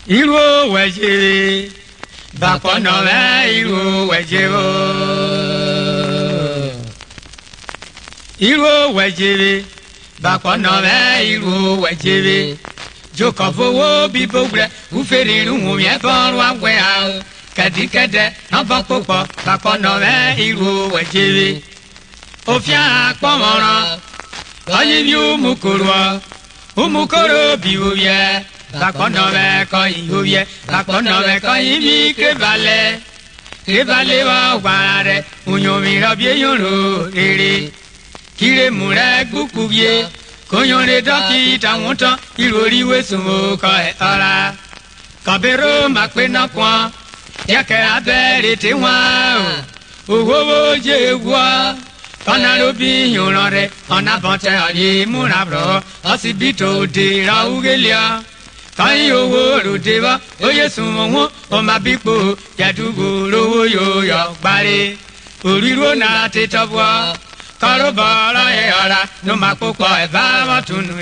Iro weje bakono ve iro weje o iro weje bakono ve iro weje joko fowo bi bogre u fere run o ye bon wa we a kadikede na bakopo bakono ve iro weje ofia pomoran ayi bi umukoro bi o ye bakono ve ko ihoye bakono ve ko ibi kebale wa ware unyomi robie yoro rere kire mure gukubie konyore dokita wontan irori wesun ko ara kabero makpe na kwa yake abere te wa owo je wa kana lobi yonore ona bonte ali munabro osibito de raugelia kai owo rodeba oye sun won o ma bipo yadugo lowo yo gbare oriro na te tobo karo bara e ara no ma popo e ba wa tunu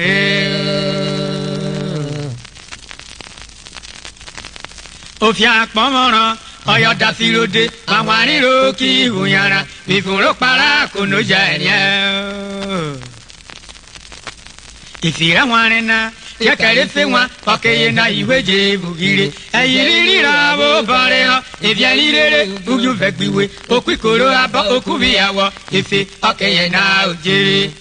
ofia pomoran oyo da filode awani ro ki uyara bi fun ro para kono jere ifira wanena yakare fewa okeye na iweje bugire ayiriri rawo bare ho ebialirere uju vegbiwe okwikoro abo okubiyawo ife okeye na ojere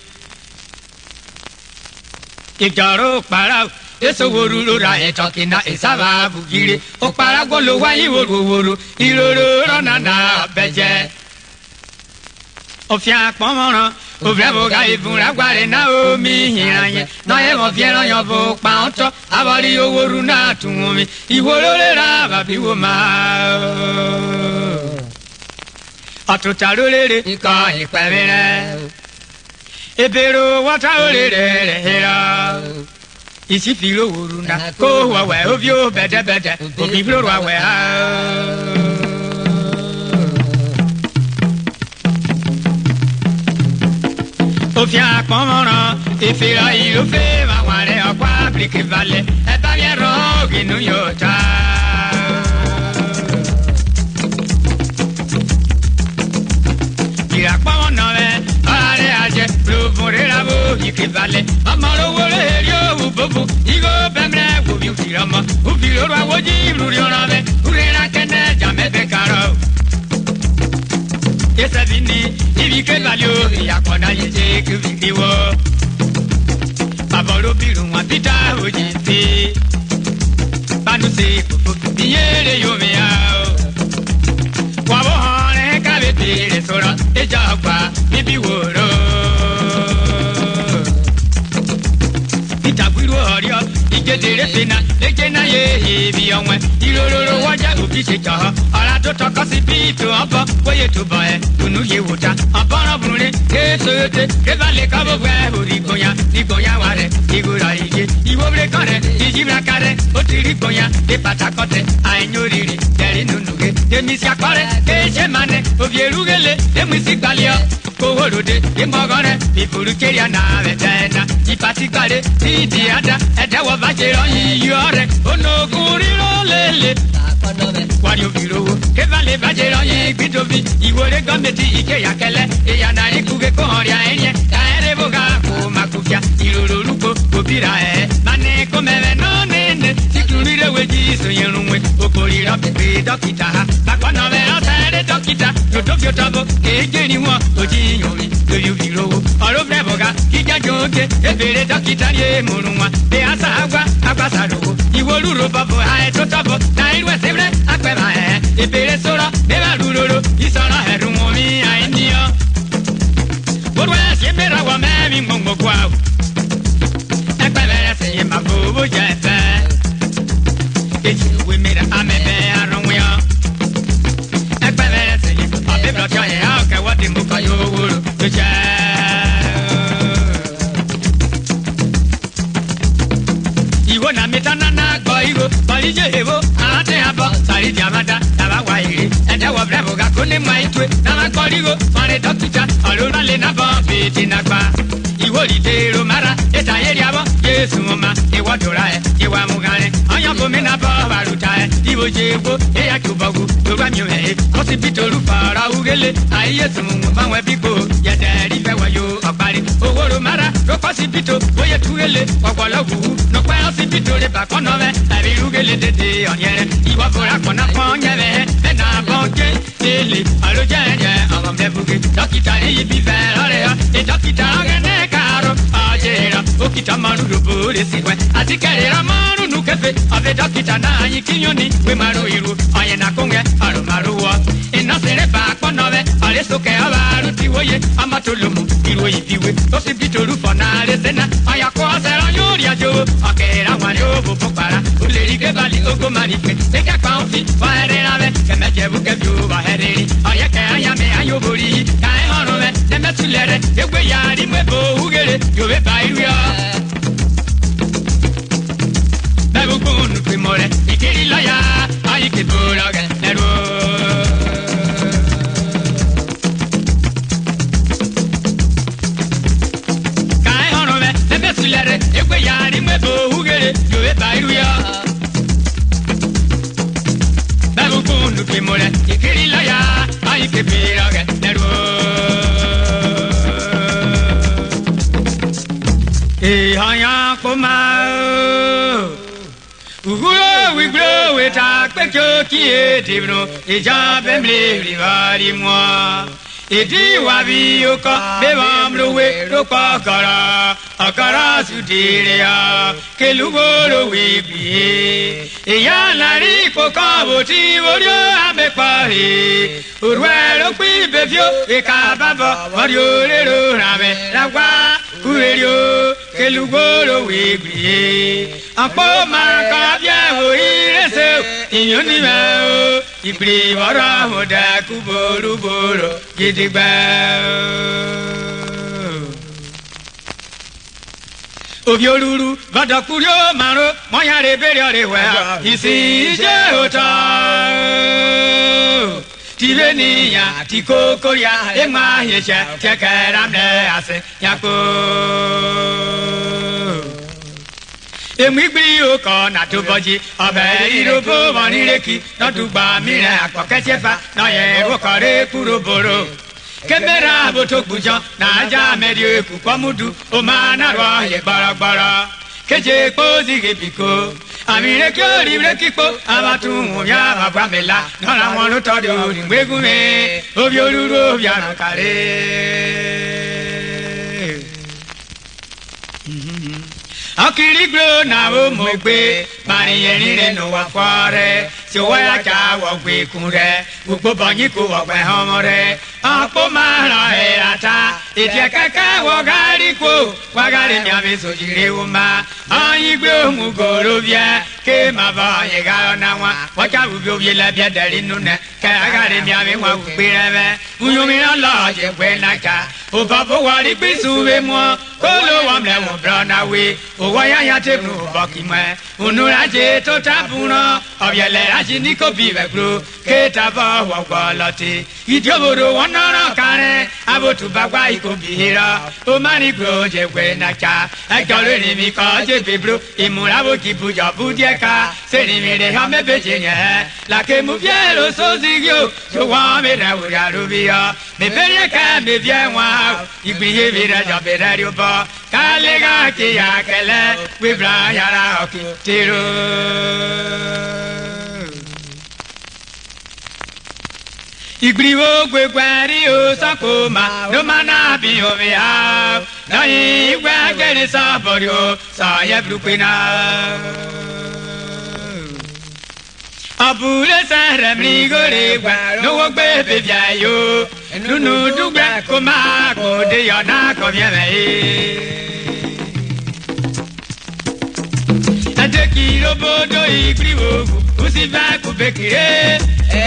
ijaro para eso woru ra etokina esaba bugire o para golo wayi woru iroro rona na beje ofia pomoran Ovrebo ga ifun agbare na omi hiranye na e mo fieran yan fo pa onto abori oworu na tun mi iworore ra babi wo ma atuta lorere ika ipebere ebero wata orere hera isi filo woru na ko wa we ovio bede obi floro wa we ofia pomoran ifira iro fe ma ware okwa afrique vale e ba bien ro ginu yota ira pomoran ve are aje provore la bo afrique vale amaro wore rio bobu igo bemre wo bi firama u firo ro awoji ruri ona ve urera kene jame be karo esa vini ibi ke valio ya kona yete ku vidiwo abolo biru wa pita ojiti panu se ko biyere yo me ao wa bo hore ka be tire sora e jagba bibi woro pita biru orio ijedere pena ejena ye bi onwe irororo waja obi se jaha ara to tokosi bitu obo boye to boy tunu ye wuta abara bunure esoyote kevale kabo gwe rigoya ware igura ije iwobre kare ijibra kare otiri goya e patakote ainyoriri deri nunuge demisi akore eje mane obierugele demisi gbalio koworode imogore ifurukeria na vetena ipati gare ti ada edewo bajero yiyore onogun riro lele Wario birowo kevale bajero yin bidobi iwore gometi ike yakele eyana ikuge ko horia enye kaere boga ko makufia iroro ruko obira mane ko meve no nene tikurire weji so yerunwe okorira pe dokita ha bakono ve otare dokita yodofio tabo ejeri won oji yomi doyu birowo oro bre boga kija joke ebere dokita ye murunwa be asagwa agbasaro iworuro babo ha to tabo na irwe sebre akweba ebere sora beba ruroro isara herun omi ainio borwa se bera wa me ngongo kwa ekbere se ye mabobo jefe eji we mera amebe arunwe o ekbere se ye abebra cha ye aka wadi muka yo woro je iwo na metana na go iwo balije hewo ate abo sari diamada tabawa ire edewo bravo ga kone maitwe na makorigo mare dokita alura le na bo biti na gba iwo ridero mara eta yeri abo yesu ma iwo dora e iwa mugare anya bo me na bo iwo jebo e ya kubagu to ba mi o he hospital para ugele aye tumu ba won bi ko ye dari fe wa yo opari oworo mara ro hospital oye tugele opologu no pa hospital le ba kono me abi ugele dede onyere iwo fora kona pon yebe be na bonke ele alo jeje awon me buge dokita yi bi fe lore ha e dokita ngene karo ajera okita manu do bole siwe atikere ramanu nukefe ave dokita na yi kinyoni we maru iru aye na konge aro maruwa ina sere ba konowe ale soke abaru tiwoye amatulumu iru ipiwe hospital fona le sena aya ko asera yori ajo akera wanyo bobo para uleri ke bali ogo maripe eka kaunti waere rave kemeje buke biu ba hereri aya ke aya me ayo bori kai hono me nemetulere egwe yari mwebo ugere yobe bairu ya Bebu kunu primore ikiri laya ayi ke bolaga nero Kai hono me nemetulere egwe yari mwebo ugere yobe bairu ya Bebu kunu primore ikiri laya ayi ke bolaga nero E hanya koma Uguro we grow it up pekyo ki etibno eja bemle rivari moi Edi wabi oka bevam lowe roka kara akara sudiria kelugoro we bi e ya lari koka boti worio amekpari urwero kwi bevio e ka baba worio lero rame lagwa urerio kelugoro we bi apo maka bia ho irese inyoni ma o ibri wara hoda kuboru boro gidigba Obioruru vadakurio maro moyare beriore wa isi je ota Tivenia tikokoria ema yesha tekeramne ase yako Emigri oko na tuboji oberi robo wanireki no tugba mire akokesefa no ye wokare kuroboro Kemera botokujo na aja medio ekukomudu o mana ro ye gbaragbara keje pozi gebiko amire kyo libre kipo abatu ya babamela nora won lo to de ori gbegunme obi oluru obi anakare Akiri glo na o mo gbe mari yerin re no wa fare ti o wa ja wo gbe kun re gbogbo boyin ko wo gbe homo re apo mara erata iti kaka wo gari ko wa gari mi ami sojire o ma ayin gbe mu goro bia ke ma ba ye ga na wa wa ja bu bi o ye la bia dari nu ne ka gari mi ami wa gbe re be unyo mi la je gbe na ka o babo wa ri bisu we mo ko lo wa mle mo bra na we o wa ya ya te bru baki me unura je to tabuna obiele aji ni ko bi be bro ke ta ba wa gba lati idioboro wonara kare abotu bagwa iko bi hira o mari gro je gbe na cha e jore ni mi ko je bi bro imura bo ki buja budie ka se ni mi de ha me be je nye la ke mu bielo so zigyo so wa me na wo ya ru bi ya me be ka me bien wa igbiye bi ra jo be ra ri bo kalega ki ya kele we bra ya ra oki tiro Igriwo gwe gwari o sakoma no mana bi o me a na yi gwa gere sa borio sa ye brupina Abule sa remri gore gwa no wo gbe be bia yo nunu dugba ko ma ko de yo na ko bien me Adekiro bodo igriwo usiba ku bekire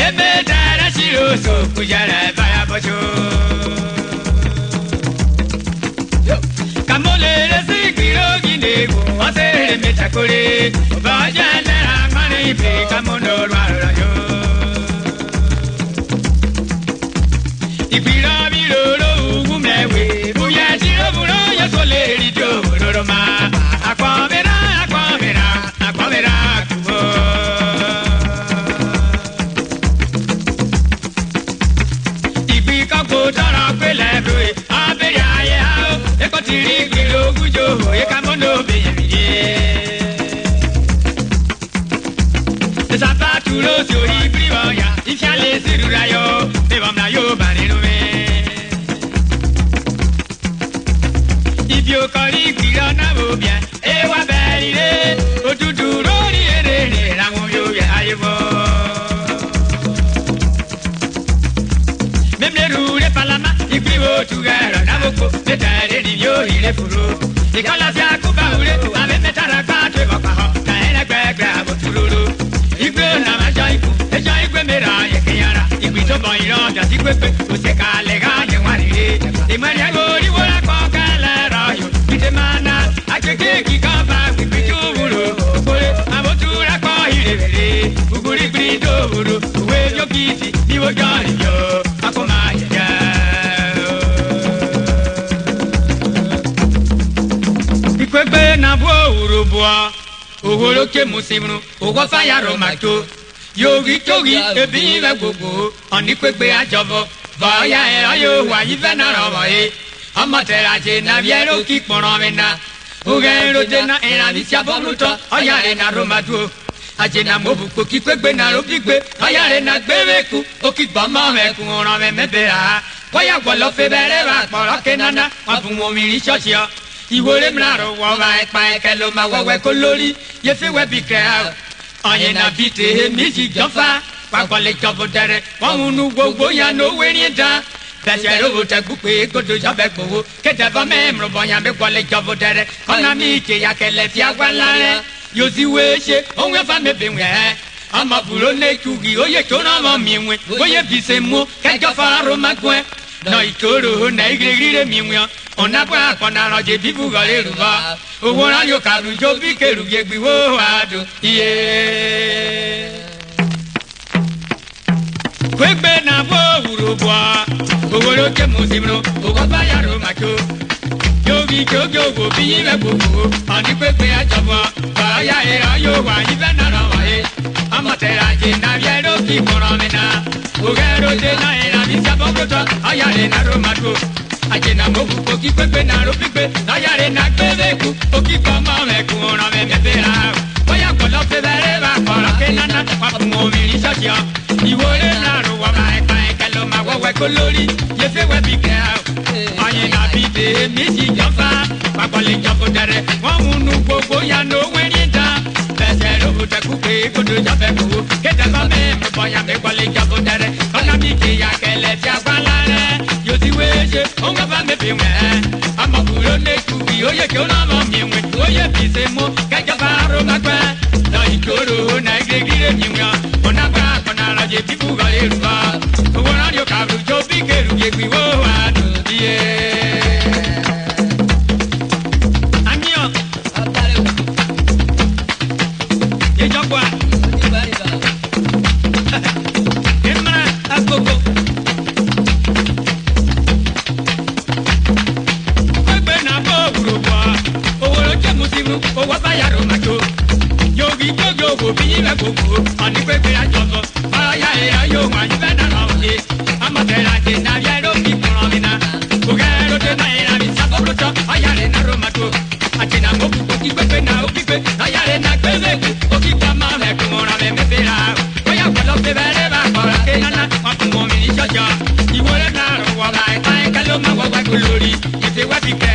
ebe dara shiro so kujara baya bocho Kamole resigiro ginde go asere metakore baja na mani pe kamondo raro yo Ibira biro lo ugumlewe buya shiro buro ya sole ridio roroma akwamera kubo Zapatu Rosio, Ibrioya, if you listen to Rayo, they were my Yobanome. If you call it Piranabia, Ewa Barry, or to do Rodi, and I won't you get Memleru, Palama, if we were together, Naboko, the Tide in your Hilefuru. The Calafia Kuba, I met Metaraca, Diana Grab, Turu. If you're not a Jaiku, a Jaiku Mera, Yakayara, if we don't buy your Jasique, who take a lega, and one day, the Mariago, you want to call Calera, with the mana, I can take you come back with you. I want to call you, who could it be to wave your kitty, you were Johnny, Akomaya. Kwebe na bo urubwa ogoloke musimu ogwa ya romato yogi togi ebi be gogo oni kwebe ajobo ba ya era yo wa ife na robo e amatera je na biero ki pono mena ogero je na era bi sia boruto oya re na romato aje na mobu ko ki kwebe na robigbe oya re na gbereku o ki gba ma me ku ran me mebera koya gwo lo fe bere ba poro kenana wa fun mo mi ri church yo Iwore mlaro wa pa kelo ma wa ko lori ye fe we bi kra aye na bite miji jofa pa ko le jobo dere won nu gbogbo ya no we ri da bese ro ta gupe ko do jabe ko ke da ba me mro bo ya be ko le jobo dere kona mi ke ya kele fi agwala re yo si we se on we fa me be we ama bulo ne tugi oye to na mo mi we oye bi se mo ke jofa ro ma gwe no itoro na igregire mi we ona kwa kona roje bibu gale ruba owo ran yo karu jo bi keru ye gbiwo adu iye kwegbe na bo urubwa owo lo ke musibro owo ba ya ro macho yogi jojo go bi be gogo ani kwegbe ajabo ba ya era yo wa ibe na ro wa e amatera je na ye ro ki koromena ogero je na era bi sabo goto ayare na ro macho Ajena mobu koki pepe na robigbe ayare na gbebeku oki kama meku ona me mebera oya kolo febere ba koro kenana wa mo mi ri sosia iwore na ro wa ba kelo ma wo we kolori ye fe we bigbe aye na bide mi si jofa wa kole jofo dere won unu gbogbo ya no we ni da bese ro te ku pe ko do jabe ko ke da ba me mo boya me kole jofo dere ona mi ke ya kele ti agbala re yo ti we je onga ba me bi we ama buro ne ku bi oye ke ona mo mi we oye bi se mo ka ja ba ro ma kwa na ikoro na igregire mi we ona ba kona ra je bi ku ga le ru ba wo na yo ka ru jo bi ke ru ye gbi wo wa do die anio abare ye jogwa ni bari ba emra agogo owa ba ya ro macho yogi jojo go bi be gogo ani pe pe ajoso aya era yo wa ibe na ro e amatera je na ya ro ki poro mi na ogero de na era mi sabo roto aya re na ro macho achina mo ku ki pe na o ki pe aya re na pe be o ki pa ma me ku ora me pe ra oya ko lo pe be ba ko ra ke na na wa ku mo mi ni jojo iwore na ro wa ba e ka lo ma wa wa ku lori e se wa bi ke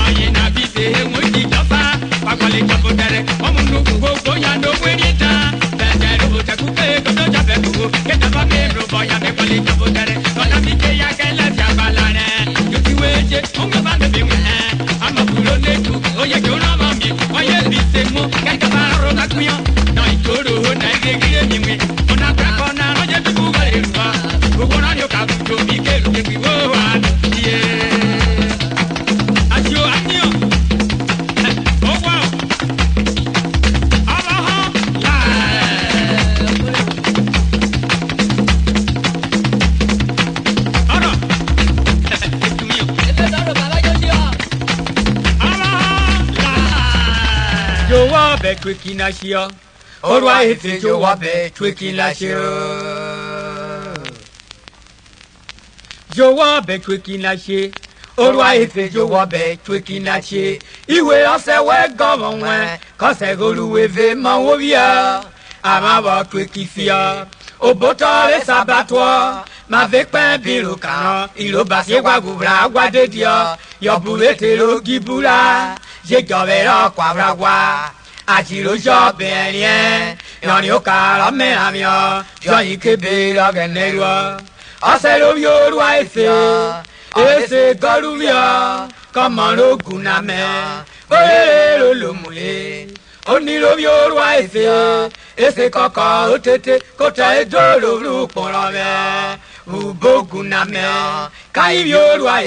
aye na bi se mo ji jofa Pakwale japo dere, omunu kugo ya no wenita. Bese ro te kupe kodo jabe kugo, ke jaba me ro boya me kwale japo dere. Kona mi ke ya kele jabalane, yo ti weje onga ba me biwe. Ama bulo ne tu, oye ke ona mami, oye bise mo, ke jaba ro na kuyo. No itoro na igegire mi we, ona pra kona no je tu ga le ruwa. Kugo na yo ka ku mi ke ru ke wo wa, yeah. Asio anio. Be twiki na shio orwa ife jo wa be twiki na shio jo wa be twiki na shi orwa ife jo wa be twiki na shi iwe ose we govon we ko se golu we ve ma wo bia amavo twekifia obotore sabatwa mavekpe biro kana ilo basi gwagubra gwadedia yobulete gibula je jovera kwabra achiro jobenien yoni okara me amio joyi kebera genelwa aselo yorwa ese garumia kamano guname olelo lomule onilo yorwa ese kaka otete kota edolo luporame uboguname kai yorwa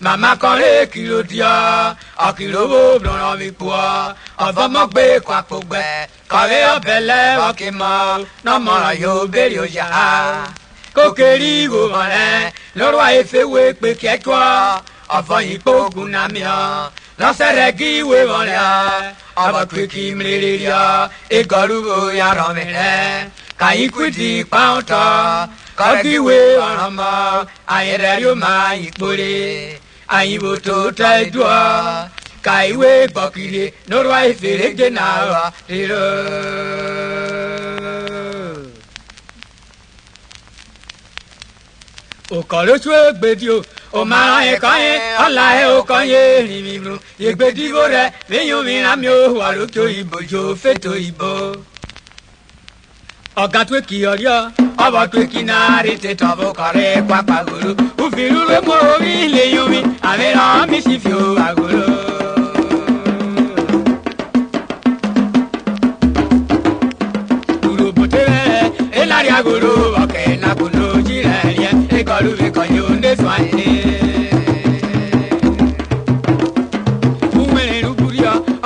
mama kore kilodia akilo blona mikwa avamagbe kwa pogbe kare obele okima na mara yo berio ya kokeri go mare lorwa we pe ketwa afayin poguname lọ́sẹ̀rẹ̀gì ìwé wọlé abakiriki mìlíríà ìgọ̀rúwò yàrá mìíràn kàyíkùtì pàǹtọ̀ kọ́kíwé ọ̀rọ̀mọ́ ayẹ̀rẹ̀ yóò máa ìkórè àyìnbó tó tẹ́jọ́ kàyíwé gbọ̀kìlì lọ́rọ̀ ìfèrèjì náà rírọ̀. òkàlóṣù ègbèdì o mara ẹ̀kọ́yẹ ọ̀la ẹ̀ òkọ́yẹ rìnrìnrìn ìgbèdìbò rẹ̀ míyùn mìíràn mi ò wà lókè ìbòjò fètò ìbò. ọ̀gá tó kì í ọ̀ríọ́ ọ̀bọ̀ tó kì í náà rí tètò bó kọ̀rẹ́ pápá gòló òfin rúlé mọ́ orí ilé yún mi àmì ràn mí sì fi àgòló. kùrùbùtẹ́ rẹ̀ ẹ̀ lárí àgòló ọ̀kẹ́ nàgòló jí rẹ̀ yẹn ẹ̀kọ́lù mi kọ̀ yóò dé sùn àyè.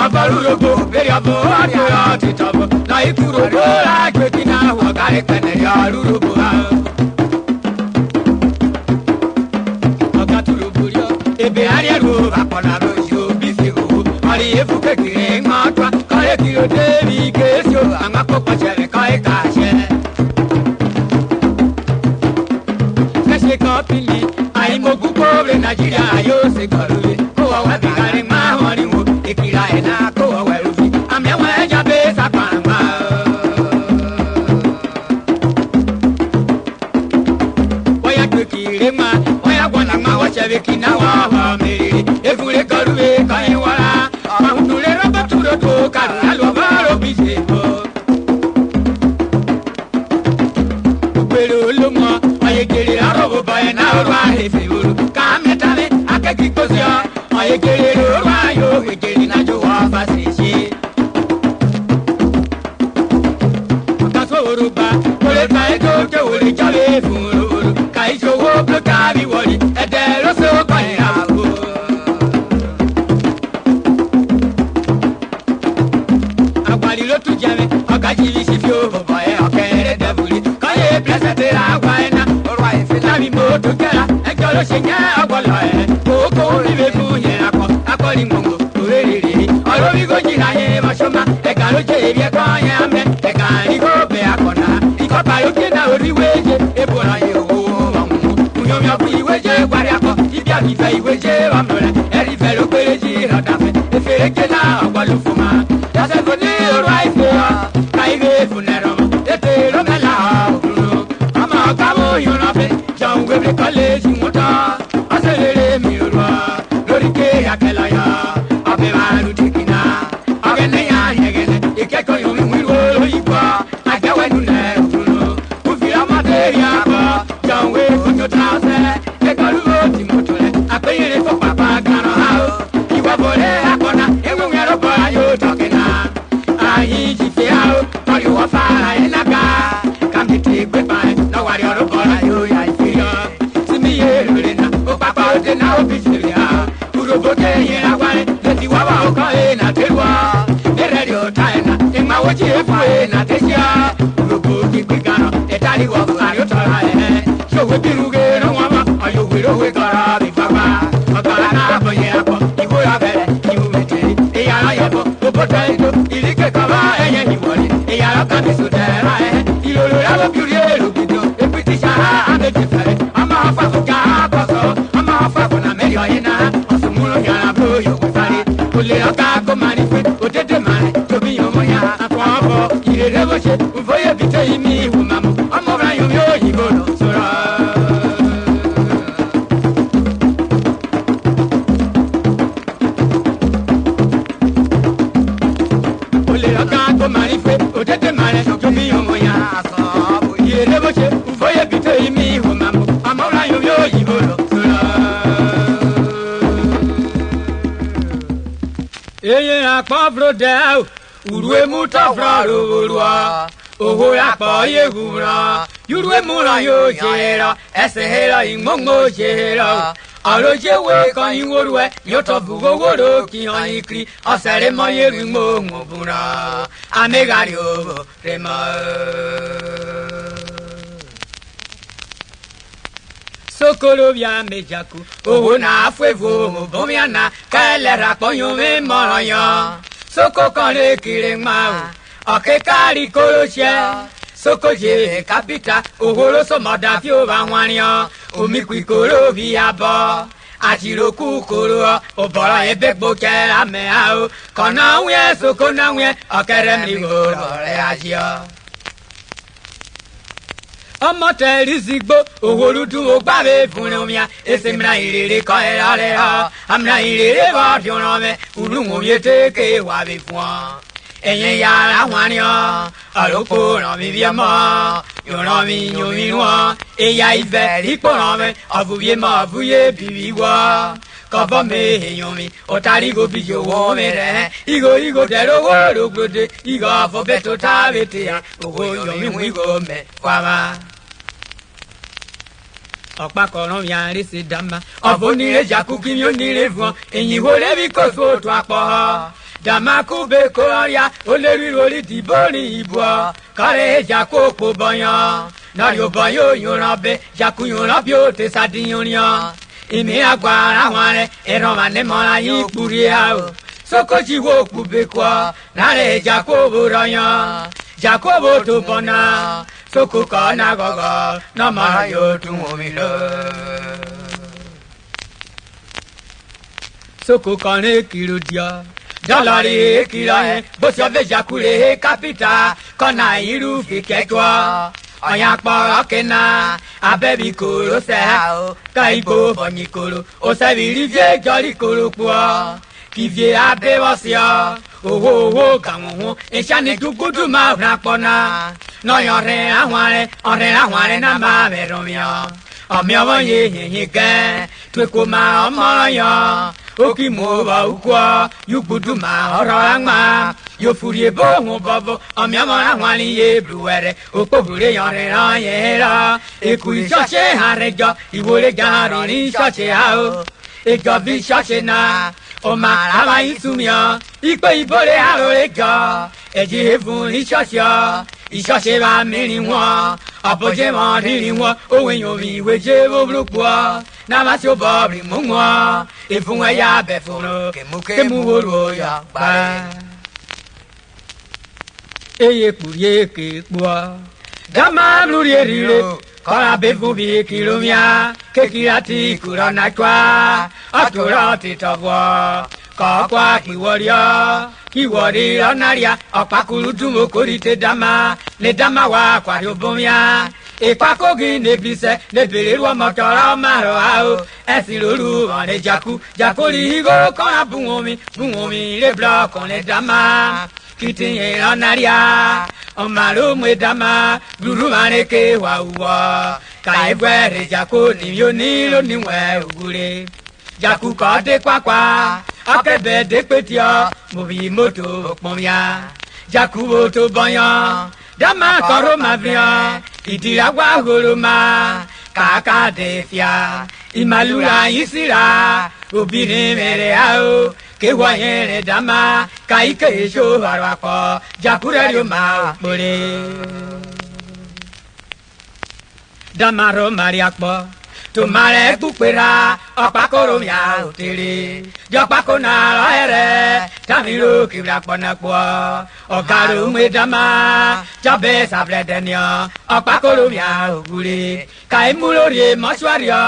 Abarurobo, veriabo, aria, titabo, na ikurobo, la gbetina, wakare peneri, arurobo, Okaturobo, ebe ariero, aponaro, yo, bifigo, ari efu kekire, matwa, kare kiro devi, kesio, angako pachere, kare kashe. Keshe kapili, ai mogu pobre, Nigeria, ayo se karule, kowa wabigare, mahoni wo, ikira ena kowa werufi amyawa ejabe sapanga oya tukire ma oya gwana ma wachebe kina wa meriri efure karuwe kaiwara mahundule robaturo to karu alo baro bisebo upelo lomo ayekere arobo bayena orwa hefewuru kametale akekikosia ayekere orwa yo hekere na jo wa fasisi kasoruba kole kai to ke wori jale furu kai jo wo bloka bi wori edero so kai ago agbali lo tu jame okaji bi si fio bobo e okere devuli kai blessed ra waina orwa ife na mi mo to kera e jo lo se nya agbolo e ko ri be fun yen akori mongo orere orobi go jira ye mashoma e ka lo je bi e kan ye ame e ka ri go be akona iko pa yo ke na ori weje e bora ye o amu unyo mi abu iweje gwari ako ibi abi fe iweje amore e ri fe lo pere ji roda fe e fere ke na ogbalu fuma ya se go ni oro aife ka ire funero e te ro mela oguru ama ka mo yo na fe jan we college mota aselere mi ro lórí ké akẹ́lá ya ọbẹ̀ máa lu tìkìnà ọ̀gẹ̀nẹ̀ ya yẹ̀gẹ̀nẹ̀ ìkẹ́kọ̀ọ́ yòówù wíwò lóyìnbó àgbẹ̀wẹ̀nu lẹ̀ òfurufú òfin ọmọdé yà bọ̀ jọ̀wé ojú tàṣẹ ẹgbẹ̀rún ló ti mọ̀tò rẹ̀ àpéyèrè fún pàpà gàrọ̀ ha o ìwọ bọ̀lẹ̀ akọ̀nà ewu ẹ̀rọ bọ̀ ayé tọ̀kìnà àyè jìfẹ́ ha o tọ́lú wọ́n fara ẹ̀ nàgà kàmìtì gbẹ̀bà ẹ̀ lọ́wọ́rì ọ̀rọ̀ bọ̀ ayé yà ìfìyà sími yé lórí náà ó pápá òde náà ó fi ṣèlè ha uroboke yera wale leti wawa okae na terwa ne radio taina ima wochi efue na tesia uroboke kwigano etali wa ayo tara so we biruge no wama ayo wiro we kara bi papa akara na boye apo ibo ya bere ibo mete e yara yebo obote ndo ilike kaba enye ni wori e yara ka bi so dera ilolo ya lo biure lo bido e piti shara ande jefere ama afa ko ka baso ama afa ko na merio ina yàrá bó yòówù sáré kò lè ọ̀gá kó máa ní pé òdèdè máa rẹ̀ tóbi yòó mọ́ yá Akwabo, Irevoche, Uvoya Bite me, Woman, I'm over you, go, Sora. Manife, Otete Mane, to be on my ass. You never check, Uvoya Bite me, Woman, I'm over you, go, Sora. Pablo Del, Urue Mutafra, Ohoyapa Yehura, Urue Mura Yojera, Esehera in Mongo Jera, Aloje wake on you would wear, Yotobu Woroki on Ikri, or Sarema Mongo Buna, Amegario, Rema. Sokolovia Mejaku, Ohuna Fuevo, Bomiana, Kalera Poyome Moroyan, Soko Kale Kirema, Okekari Kolosia, Sokoje, Capita, Oholo Somadafio Vanwania, Omikwi Kolovia Ba, Achiroku Kolo, Obora Ebekbo Kerameo, Konawe, Sokonawe, Okeremi Reagia. Ọmọ tẹ̀lé sígbó òwòlùdún ògbàwé fúnra ẹsẹ̀ mìíràn ìrèrè kọ́ ẹ̀ lálẹ́ ha àmìíràn ìrèrè bá fìràn mẹ́ olùwọ̀n yé tẹ́kẹ̀ wà bí fún ọ. ẹ̀yìn yàrá wọn ni ọ àlòkò ràn mí bíẹ́ mọ́ yòràn mi yòmí wọn ẹ̀yà ìfẹ́ rípò ràn mí ọ̀fùyé mọ́ ọ̀fùyé bìbí wọ́. Kọ́fọ́ mi èèyàn mi ọ̀tàrí go bí yòwó mi rẹ̀ ìgò tẹ̀lé owó lògbòde ìgò àfọ̀bẹ́ tó tábìtì à owó yòmí wí go mẹ́ wàmà. Ọ̀pá kọ̀ọ̀rọ̀ mi àárín sí dàmà ọ̀fọ̀ oníire jàkú kí mi ó níire fún ọ èyí wo lébi kò sóòtú àpọ̀ dàmà kú bẹ́ kó ọ̀ríà ó lé ríro orí dìbò rí ìbò ọ kọ́rẹ́ jàkú òpó bọ̀yàn náà yóò bọ̀ yóò yòrán bẹ́ jàkú yòrán bí ó tẹ sàdíyàn yàn ìmí agbára wọn rẹ ẹ̀rọ wà ní mọ́ra yín kúri ha o sokoji wo kú bẹ́ kọ́ náà jàkú òbò rọ̀yàn jàkú òbò tó bọ̀ náà. Soko kana gogo, no mayo tu momilo. Soko kane kirudia, dalari kirae, bosia veja kure kapita, kona iru fiketwa. Oyakpa akena, abebi kuro seha, kaibo bonikoro, osabiri vie jolly kuro kwa. Kivye abewasia, oho kamu, eshani dukudu ma rapona. No yore ahware na ma veromia. Amia ye ke, twekoma amaya. Oki mova ukwa, yukudu ma orangma. Yo furie bo bobo, amia ahwani ye bluere. Okobure yore na yera. Ekui shache hareja, iwole garoni shache hao. Egabi shache na. Oma lava isumia, ikpe ibole halolega. Eji hefun ishashia. Ìṣọ́ṣe bá mìíràn wọn, àbọ̀jẹ́ wọn rírìn wọn, òun èèyàn mi ìwé jẹ́ bóbulùkù ọ. Náà tí ó bọ̀ rìn mú wọn, ìfún ẹ̀yà abẹ fún un, kémú wòlò ọ̀yà pa. Eye kùrí èké pọ̀. Dàmà lórí èrìrè, kọ́ra bẹ́ fún bí kìlómíà, kékeré àti ìkúrọ̀ náà tó a, àtúrọ̀ ti tọ̀ wọ̀, kọ́kọ́ àpìwọ́ríọ́. Kiwori onaria opakulu dumo korite dama le dama wa kwari obomia ipakogi nebise nebere ruo motora maro ao esiroru ore jakuri higo kon buomi le block on le dama kitin onaria omaro mwe dama guru mane ke wa uwo ka egwere jakoni yo ni lo niwe ogure jaku ko de kwakwa akebe de petia mobi moto pomia jaku moto boyan dama koro mavia idiragwa horoma kaka de fia imalura isira obìnrin mere ao ke wayere dama kaike so harako jakure rio ma more dama ro mariakpo Tumare kupera opakoro mia utere jopako na laere tamiro kibra pona kwa okaru medama jabe sabredenio opakoro mia ugure kaimulori moswario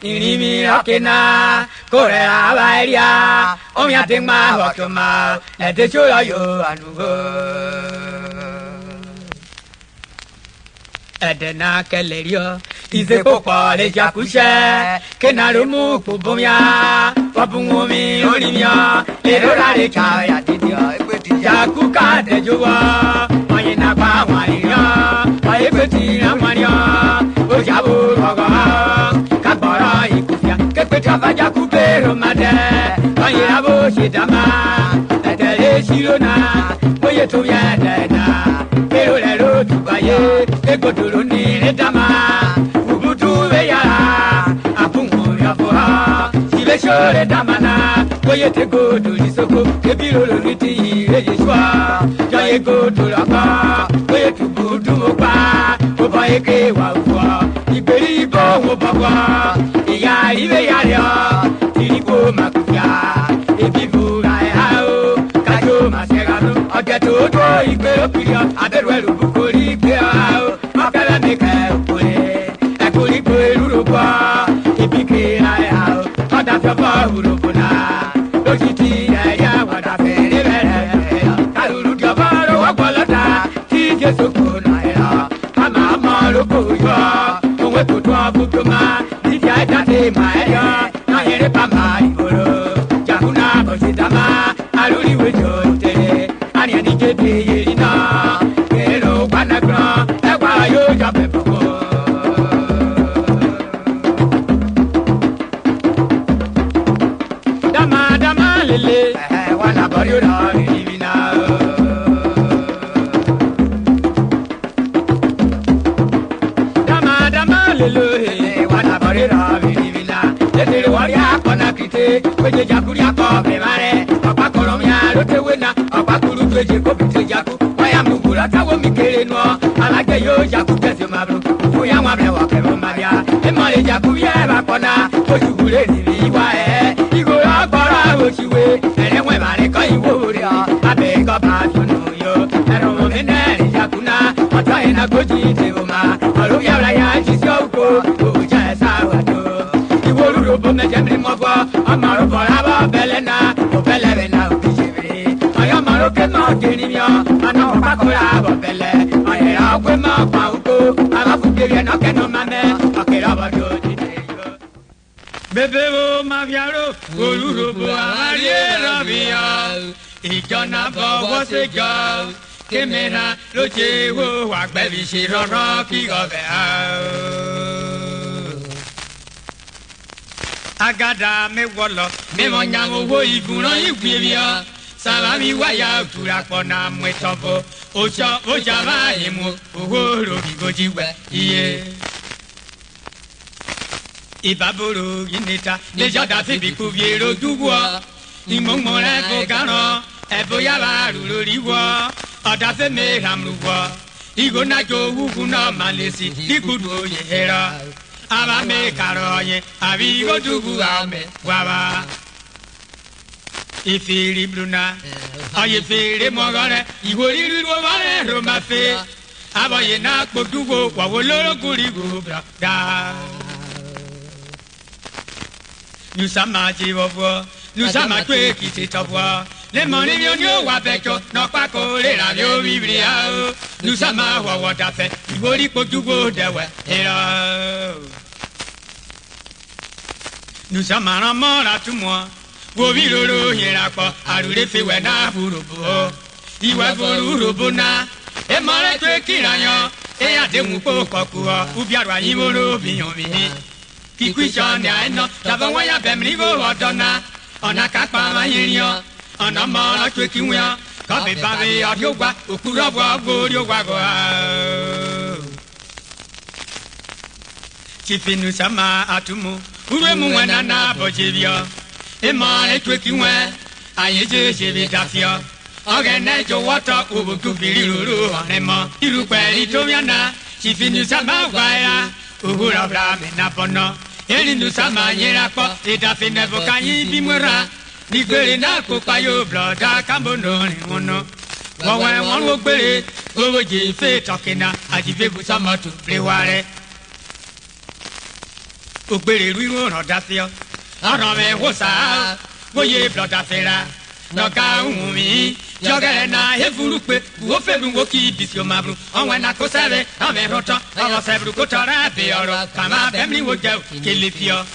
irimi okena kore abaria omia tema hotoma edechola yo anugo Edena kelerio ize popo le jakushe kenarumu kubumya wabungumi olimya erora le chaya tidia jakuka dejuwa mayina kwa waliya ayebeti amanya ojabu roga kabara ikufya kepeta vaja kubero made ayira bo shidama etele shirona oye to ya dena Erole ro tubaye egodoro ni redama ubutu veya apungu yafoha sibe shore damana koye te godori soko ebiro lo niti yeshwa jaye godoro aka koye tubutu mopa oba eke wa ufwa iberi bo wo baba iya ibe ya ya tiribo makufya ebibu ga hao kajo masegano ojeto do ibero pirio aberu bukori pe o makala meke okore ekori pe ruroba ibike aya o oda faba urobona lojiti ya wada fere bere kalulu gabaro wagolata ti jesu kona ya ama maroko yo onwe tutu abukuma ti ja tate maaya na here pama iboro jakuna bosidama aluri wejo tere ani ani jebe yerina kero kwanagra ewa yo jabe boko dama lele wana bari ora divina dama lele wana bari ora divina etere wari akona kite kweje jakuri akobe mare papa kolomia rotewena papa kuru kweje kopite jaku waya mugura tawo mikere no alaje yo jaku kese mabro fuya mwabre wa kero maria emale jaku ye bakona ojugure ni wa igoro agbara ochiwe erewe mare ko iwo ri abe go ba tunu yo ero mo menere jakuna ojo ina goji te o ma oro ya ra ya ji si ogo oja sa wa do iwo ru bo me jemri mo bo amaro bora ba belena o belebe na o kijebe ayo maro ke no deni mi o ana o pakora bo bele aye agwe ma pa uko ala fukere no ke no mame akera ba do ti yo bebe o ma viaro oluro bo ari rabia ijona bo wo se jo kemera lo je wo wa gbe bi se roro ki go be agada me wolo me mo nyamo wo igunran igwebia salami waya kura pona mwetobo oja ba imu ohoro bigoji we iye ibaboro ineta le joda fi bi ku viero duwo imomo re ko garan eboya ba lori wo oda fe me hamruwo igona jo wugu na malesi ikudu oyera aba me karoye abi godugu ame waba ifiri bruna aye fere mogore iwori ruwo bare roma fe aboye na gbodugo wawo loro gurigo da nous sommes jiwowo nous sommes twe kiti towo le moni mi oni o wa bejo no pa ko le ra yo biblia nous sommes wawo da fe iwori gbodugo dewe era nous sommes en mort à tout moi wobi loro yera po arure fe we na burubo iwe burubo na e mare twe kiranyo e ade mu po koku ubi arwa yin boro biyan mi kikwisho ni aino taba won ya bemri go odona ona kapa ma yirio ona mara twe kinwa ka be ba be adiogwa okuro bo gori ogwa go chifinu sama atumu ure mu wana na bojibio emare twekiwe ayeje jebe dafio ogene jo water obuku biriruru onemo irupe itomiana chifinu sama waya uhura bra me na bono eri nu sama nyera po idafe nevo kanyi bimwera ni gbere na ko payo bloda kambono ni wono wawa won wo gbere owo je fe tokina ajibe bu sama tu preware o gbere ruiru ran dafio ara me wo sa wo ye bloda fera no ka umi jogere na hefuru pe wo febu wo ki bisio mabru onwe na ko sebe ame roto awo sebru ko tara be oro kama bemri wo je kelefio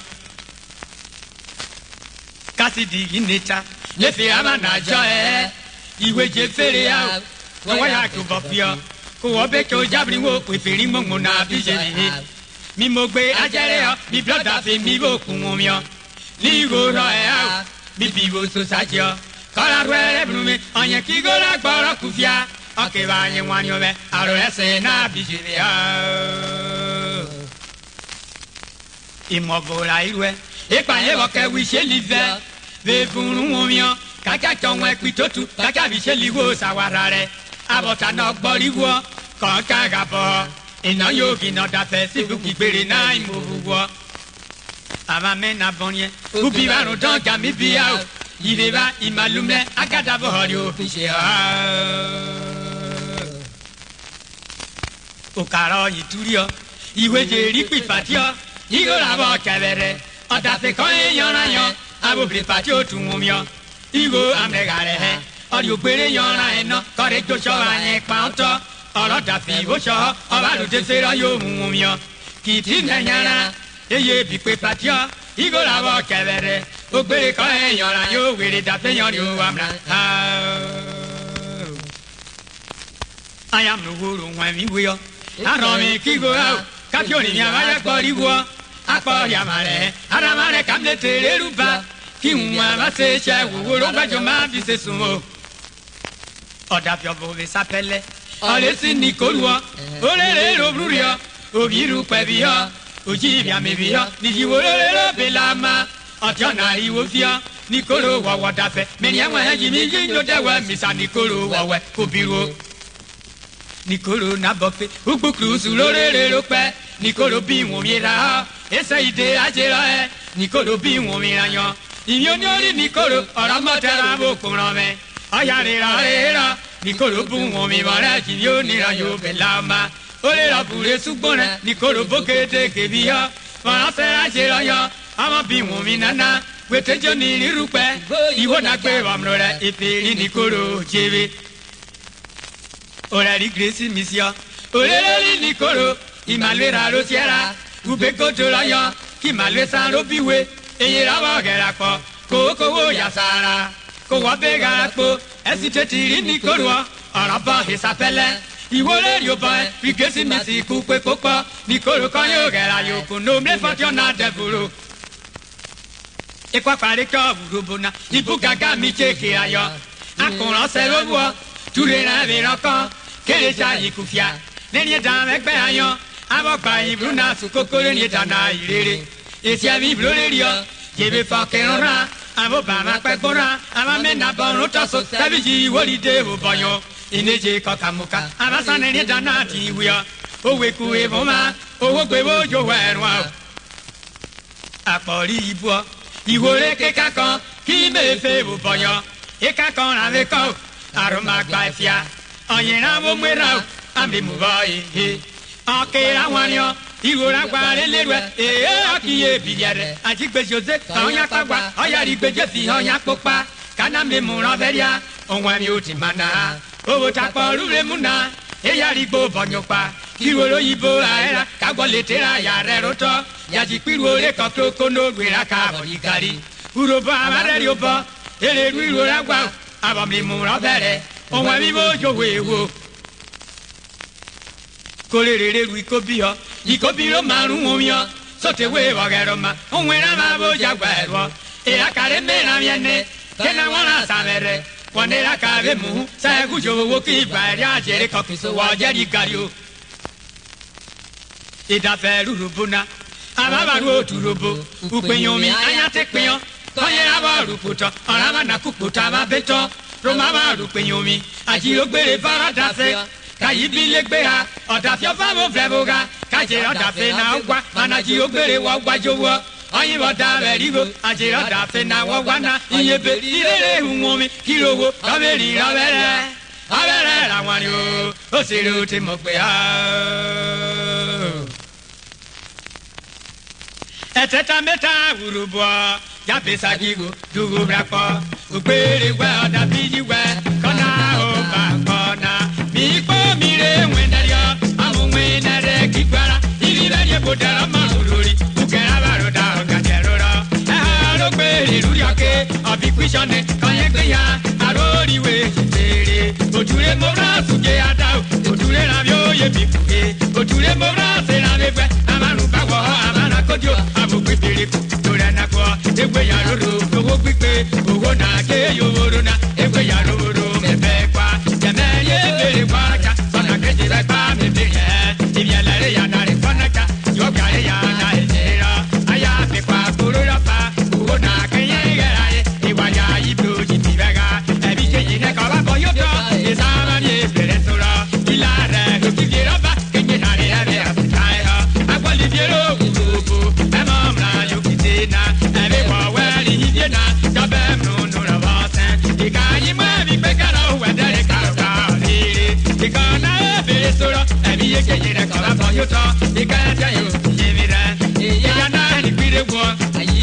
kasidi ineta le fi ama na jo iwe je fere ya wo ya ko bofio ko wo be ko jabri wo pe feri mo na bi je mi mo gbe ajere o mi bloda fe mi wo kun mi o ni go ro mi bi wo so sajo kala rwere brume onye kigola gboro kufia oke banye wanyo be aro ese na bijiri ya imobola irwe ipanye boke wishe live be bunu womio kaka tonwe kwitotu kaka bishe liwo sawarare abota no gboriwo kan kaga bo ina yogi no da fe sibu kigbere na imowo ama me na bonye ubi baro don gami biya Ireba imalume agada bohori ofishe okaro iturio iwe je ri pipatio igora bo kebere odafe kan eyara yan abobri pati otunwomio igo amregare he ori ogbere yara eno kore joso ayin paunto oro dafi wo so obaru de sero yo munwomio kiti nenyara eye bi pipatio igora bo kebere ogbere kan eyara yo were dafe yan yo amra I am no guru when we will. Aromi kigo out, Capioni Yamaya Boriwo, Apo Yamare, Aramare Camlete Ruba, Kimwa Secha, who will over your man be sumo. Odapio Bove Sapele, Olesi Nicolua, Olero Bruria, Oviru Pevia, Ujivia Mevia, Nijiwolo Belama, Otiana Iwofia, Nicolo Wawadafe, Meniama Jimmy, no dewa, Miss Nicolo Wawe, Kubiro. Nicolo Nabofe, Ubucruz, Lore Lope, Nicolo B. Womira, Essaide Agera, Nicolo B. Womirayon, Ignori Nicolo, Oramatera Bocurame, Ayarera, Nicolo Boom Womivara, Gionira Belama, Olera Pure Subona, Nicolo Boke de Kevia, Marasera Geraya, Amabi Wominana, with a Johnny Rupe, Iwana Quevamora, Epi Nicolo, Jevi. Orari Gracie Missia, Orari Nicolo, Imalera Rosiera, Ubeco Jolayan, Kimalwe San Robiwe, Eyerava Gerapo, Coco Yasara, Coabe Garapo, Esiteti Nicoloa, Araba Hisapele, Iwole Yoba, Gracie Missi, Coupe Copa, Nicolo Coyo Gerayo, Nombre Fortuna Devuro. E qua fare Cavurubona, Ibugaga Miche Ayo, Ancora Seroboa, Turena Veracon. Kele jayi kufia neni dame gbe ayan abogba ibruna su kokore ni dana irere esi abi blorerio jebe fa kenra aboba ma pekora amame na borun to so tabiji wolide oboyan ineje kokamuka abasane ni dana ti wiya owe ku eboma owo gbe bojo werun a apori ibo iwore keka kan ki mefe oboyan eka kan ra me ko aroma gba ifia Oyera mo mwera ambi mubai he akera wanyo igora gware lerwe akiye bidiare ajigbe jose onya pagwa oyari gbeje fi onya popa kana me muran beria onwa mi oti mana owo tapo rure muna eyari gbo bonyopa kiworo yibo aera kagbo letera ya reroto yaji piru ore kokoko no gwera ka bodigari uroba amare obo ere ruiro ragwa abamri muran bere Onwa vivo yo wewo Kolere lui kobio Ikobiro maru omio Sote wewo geroma Onwera mabo jagwero E akare mera viene Kena wana samere Wanera kave mu Sa gujo woki bari ajere kokiso wajeri gario Ida feru rubuna Amabaru oturobo Upenyomi ayate penyo Konyera baru puto Orama na kuputa mabeto Roma rupenyomi ajiro gbere faradafe kayi bi legbe ha odafio famo fleboga ajira da fe na ogwa mana ji ogbere wo gwajowo oyin bo da berigo ajira da fe na wo gwa na iyebe irere hunwomi kirowo kaberi rabere abere la wani o sere o ti mo pe eteta meta urubo ya pesa gigo dugo brapo ogbere gwa da biji gwa kona o ba kona mi po mi re wendario amunwe na re kigbara ibi beri bodara maruri ukera baroda gaterora ro gbere luri ake abi kwishone kanye gbeya arori we tere ojure mo bra suje ada ojure na bi oye bi kuke ojure mo bra se na be amanu bawo amana kodio abugbe tere ko na ko egbe ya roro owo gbipe owo na ke yoro na egbe ya roro me be kwa jeme ye bere kwa ka sana ke jira pa me be ye ibi ala re ya na re kona ka yo ka re ya na etera aya be kwa koro ra pa owo na ke ye gara ye iwa ya ibro ji ti bega e bi je ye ka ba bo yo to e sa ma ye bere sora ila re o ki bi ra ba ke ye na re ya be a ta ha agwa li bi ro ku e ma mra yo ki te na e be wa we ri hi na ka be no no ra ba san e ka yi ma bi pe ka ro we de re ka ri e ka na e be sora e bi ye ke ye na ka ba bo yo to e ka ta yo ye mi ra e ya na ni pi re wo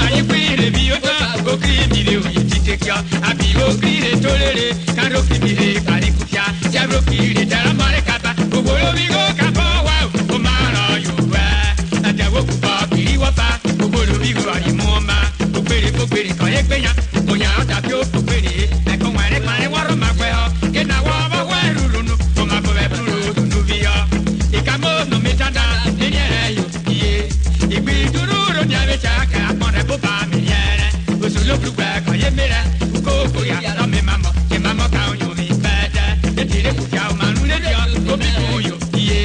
ayi pi re bi yo to o ki mi re o yi ti te kya abi o ki re to re ka ro ki mi re ka ri ku kya ja ro ki re da ra ma re ka ba o bo ro bi go ka bo wa o ma ra yo wa ata wo ku ba ki ri wa pa o bo ro bi go ari mo ma o pere kan ye gbe yan o yan ta bi o pere e ko wa re pa re wa ro ma gbe ho ke na wa ba wa ru ru nu o ma bo be ru nu bi yo e ka mo no me ta da ni re yo ye igbi duru ro ni ave cha ka pon re bo ba mi ye o so lo blu gba kan ye me re ko ya ra me mamo ke mamo ka o yo mi ba da e ti re ku ja o ma nu le yo o bi ku yo ye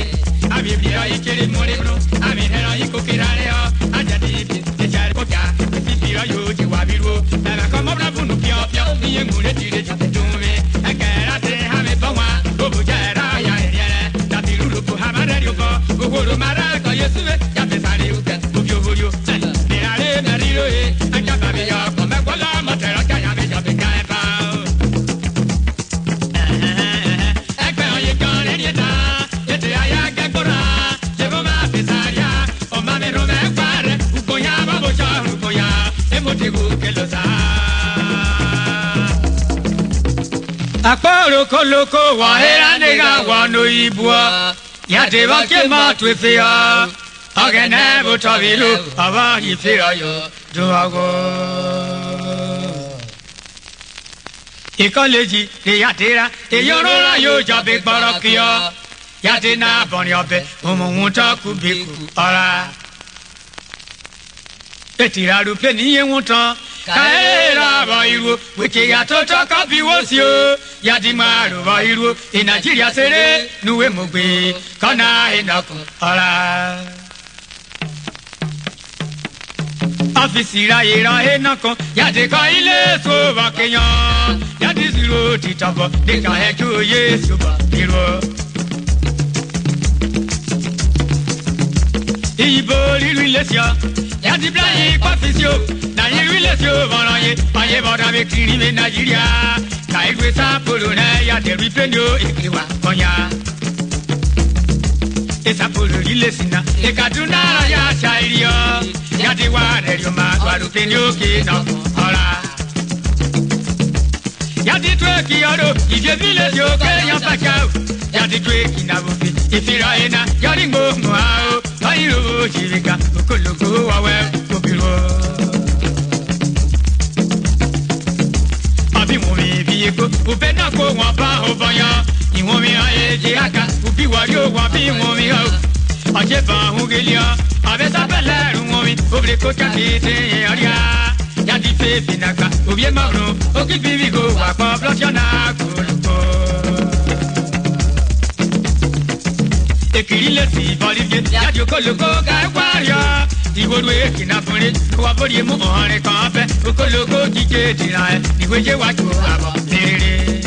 abi bi ra ye kere mo re bro abi he ra ye ko ke ra re ho aja di bi e ja ko ka bi bi ra yo ji wa bi ro na na ko mo bra bu nu pio pio ni ye mu re ti re ja te ju me e ka ra te ha me bo wa o bu ja ra ya re re da ti ru ru ko ha ma re yo ko o wo ro ma ra ko ye su me ya te sa re u ka o bi o wo yo ni ra re na ri ro e a ja ba bi yo ko me ko la ma te ra ka ya me ja be ka e ba akparo koloko wa hera nega wa no ibua ya te ba ke ma twe fe ya agene bo tabilu aba hi fe yo do ago ikoleji de ya tera e yoro ra yo ja be barakio ya te na bon yo be omo wonta ku be ku ara etira ru pe ni ye wonta kaera ba iru weke ya toto ka bi wo si o ya di ma ru ba iru in Nigeria sere nuwe mo gbe kana ina ku ara afisi ra ira ena kan ya de ka ile so ba keyan ya di zero ti tabo de ka he ju yesu ba iru ibo riru lesia ya di blaye kwa fisio na yiru lesio bonoye aye boda be kiri me Nigeria ka igwe sa polo na ya de ripenyo ekiwa konya esa polo ilesina e Kaduna ya chairio ya di wa re yo ma gwa rupenyo ke no ora ya di twe ki oro ije village yo ke yan pakao ya di twe ki na bo fi ifira ena ya ri ngo mo ao ayiro jirika okologo wa we obiro abi mo mi bi eko ube na ko won ba oboya iwon mi aye je aka ubi wa ri o wa bi won mi o aje ba hun gelia abe sa bele run won mi obre ko ka ti te aria ya di fe binaka obi ma run o ki bi go wa pa blosiona ko ekiri si bolivie ya joko loko ka wario iworu ekina funre wa bori mu orin kan fe okoloko jije dira e iweje wa jo abo rere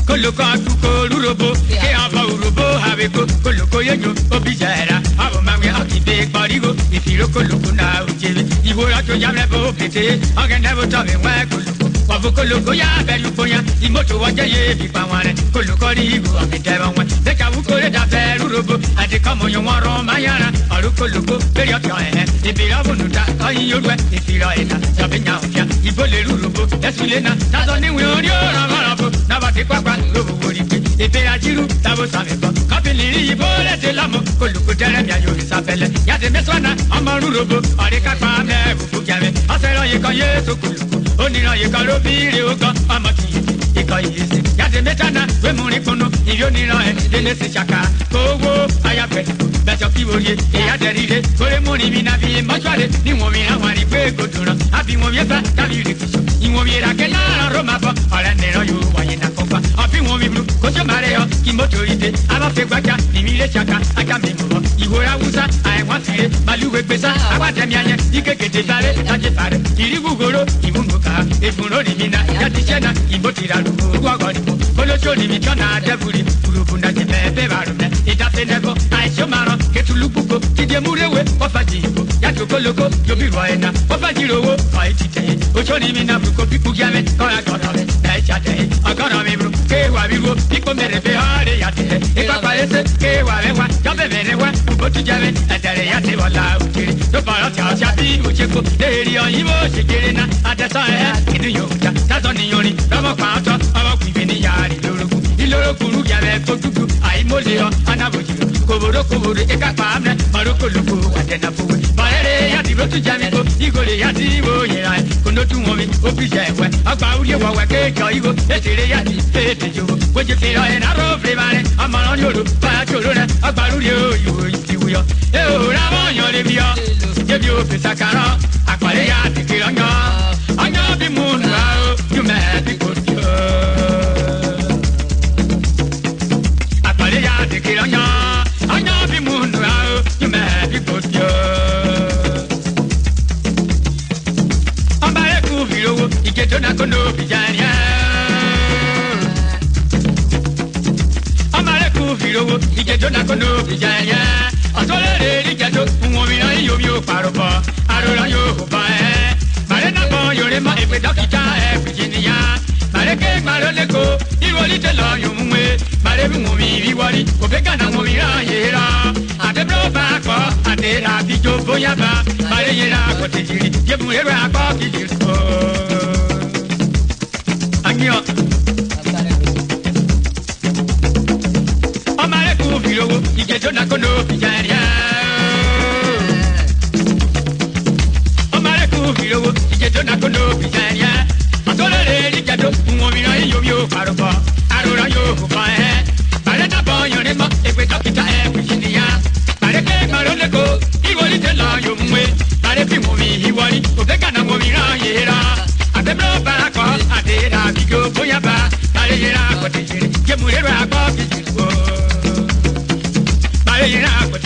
koloko akuko lurobo ke aba urobo habeko koloko yenyo obijara abo mangwe akibe barigo ifiro koloko na ujebe ibora to jamle bo pete agenda bo tabe wa koloko wafo koloko ya belu konya imoto waje ye bi pa wan koloko ri igu akete ba wan de ka wu kore da belu robo ade kamo yo woro mayara aru koloko beri atya ibira bonuta ayi yorwe ifira ena jabenya ofia ibole lurobo esulena tazoni wi ori ora marabo na ba de kwakwa robo wori pe ibira jiru tabo samebo kapili ibole de lamo koloko tere mi ayo isabele ya de meswana amaru robo are kapa me bubu jame asero ye kan ye to koloko onira ye kan robire o kan amati ikoyisi ya de metana we muri kono iyo nira ene se chaka kowo aya pe beto kiwoye e ya derire kore muri mi na bi machwale ni won mi awon ri pe godura abi won mi ba tabi ri kiso iwon mi ra ke na roma ba ora nero yo waye na kofa abi won mi bru ko jo mare yo ki motorite aba fe gbaja ni mi le chaka aka mi mo ihora wusa ai wan tire maluwe pesa awade mi anye ikekete sare taje sare iri gugoro imungoka efunro ni mi na ya ti chena ibotira lu gwagori kolo choni mi tona deburi urubunda ti bebe barume ida fenego ai chomaro ketulupuko tidie murewe ofajigo ya tokoloko yobiru ena ofajirowo ai tite o choni mi na buko piku giame kora kora me dai chate agora mi bru ke wa bigo pico merebe hare ya te e papa ese ke wa lewa jabe merewa ubotu jame adare ya te wala ukiri to para cha cha bi ucheko deri on ibo chekere na adesa inu yoja tazoni yori ramo kwato aba kwibeni yari lorogu iloroguru giame kotuku ai moleo anabojiro koboro koboro e ka pamne maroko loko adena fuwe bare ya ti botu jame ko igole ya ti bo yera kono tu won mi obije ewe agba uri wa wa ke jo igo etere ya ti ete jo weje fira e na ro fremare amaro yoro ba joro na agba uri o iwo iwo e o ra mo yan le bi o je bi o fi sakara apare ya ti kiranyo anya bi munu a o you me bi ko apare ya ti kiranyo anya bi munu a o you me bi ko ambare ku birowo iketo na kono bijanya ambare ku birowo iketo na kono bijanya atolere iketo won mi na yo mi o paropo arora yo ba bare na bo yore ma epe dokita Virginia bare ke maro leko iwoli te lo yo mwe bare bi won mi wi wori ko be kana won mi ra yera ade bro ba ko ade ra bi jo boya ba bare yera ko ti jiri je mu re ra ko ki jiri ko anyo amare ku birowo iketo na kono bijanya amare ku birowo iketo na kono bijanya atolere iketo won mi na yo mi o paropo arora yo ba bare na bo yore ma epe dokita Virginia bare ke maro leko iwoli te la yo mwe bare bi won mi iwoli o be kana won mi ra yera ade bro ba ko ade ra bi go boya ba bare yera ko te jiri je mu re ra ko ki jiri ko bare yera ko